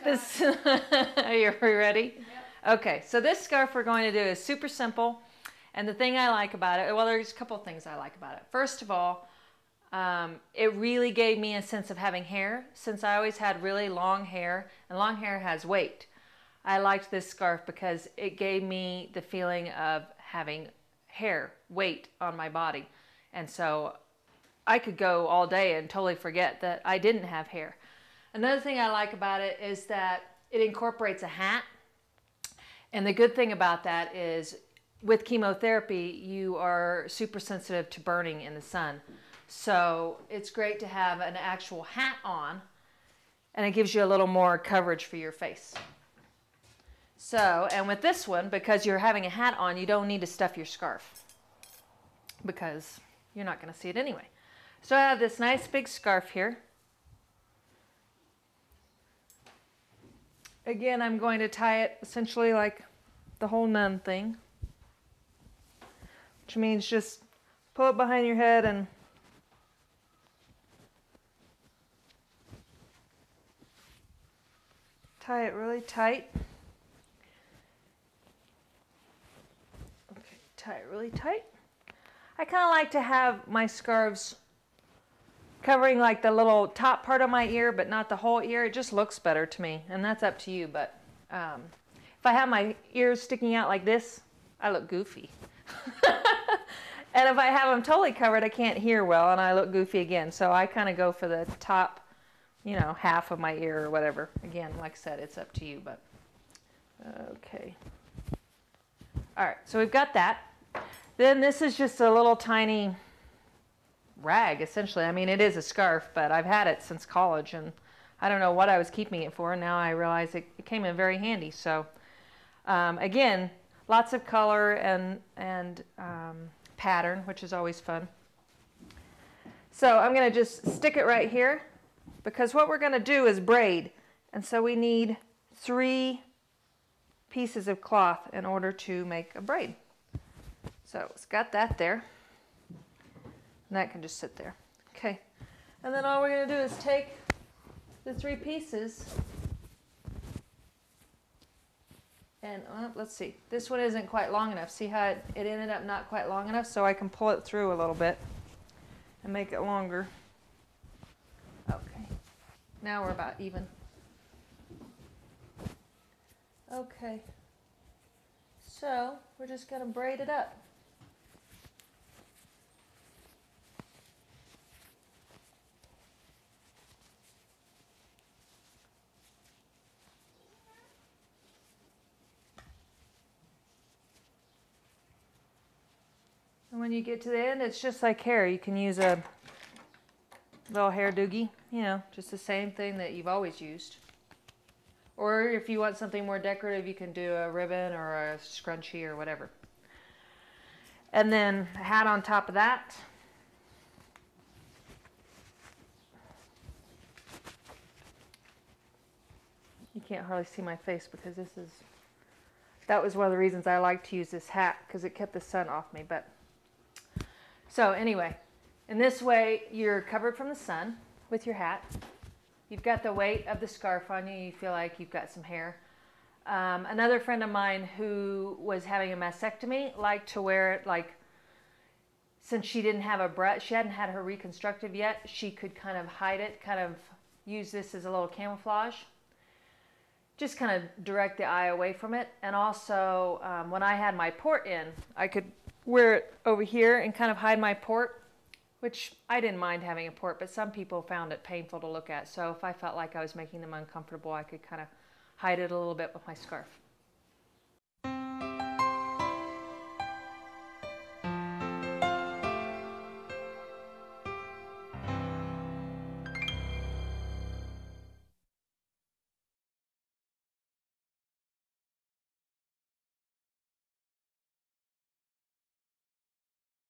This, are you ready? Yep. Okay, so this scarf we're going to do is super simple. And the thing I like about it, well, there's a couple of things I like about it. First of all, it really gave me a sense of having hair. Since I always had really long hair, and long hair has weight, I liked this scarf because it gave me the feeling of having hair, weight on my body. And so I could go all day and totally forget that I didn't have hair. Another thing I like about it is that it incorporates a hat. And the good thing about that is with chemotherapy, you are super sensitive to burning in the sun. So it's great to have an actual hat on, and it gives you a little more coverage for your face. So, and with this one, because you're having a hat on, you don't need to stuff your scarf because you're not going to see it anyway. So I have this nice big scarf here. Again, I'm going to tie it essentially like the whole nun thing, which means just pull it behind your head and tie it really tight. Okay, tie it really tight. I kind of like to have my scarves covering like the little top part of my ear, but not the whole ear. It just looks better to me, and that's up to you. But if I have my ears sticking out like this, I look goofy. And if I have them totally covered, I can't hear well, and I look goofy again. So I kind of go for the top, you know, half of my ear or whatever. Again, like I said, it's up to you. But okay. All right, so we've got that. Then this is just a little tiny rag, essentially. I mean, it is a scarf, but I've had it since college, and I don't know what I was keeping it for. Now I realize it came in very handy. So again, lots of color and pattern, which is always fun. So I'm going to just stick it right here, because what we're going to do is braid, and so we need 3 pieces of cloth in order to make a braid. So it's got that there. And that can just sit there. Okay. And then all we're going to do is take the 3 pieces and let's see. This one isn't quite long enough. See how it ended up not quite long enough? So I can pull it through a little bit and make it longer. Okay. Now we're about even. Okay. So we're just going to braid it up. And when you get to the end, it's just like hair. You can use a little hair doogie, you know, just the same thing that you've always used. Or if you want something more decorative, you can do a ribbon or a scrunchie or whatever. And then a hat on top of that. You can't hardly see my face because that was one of the reasons I like to use this hat, because it kept the sun off me. But so anyway, in this way, you're covered from the sun with your hat. You've got the weight of the scarf on you. You feel like you've got some hair. Another friend of mine who was having a mastectomy liked to wear it like, since she didn't have a breast, she hadn't had her reconstructive yet, she could kind of hide it, kind of use this as a little camouflage. Just kind of direct the eye away from it. And also, when I had my port in, I could wear it over here and kind of hide my port, which I didn't mind having a port, but some people found it painful to look at. So if I felt like I was making them uncomfortable, I could kind of hide it a little bit with my scarf.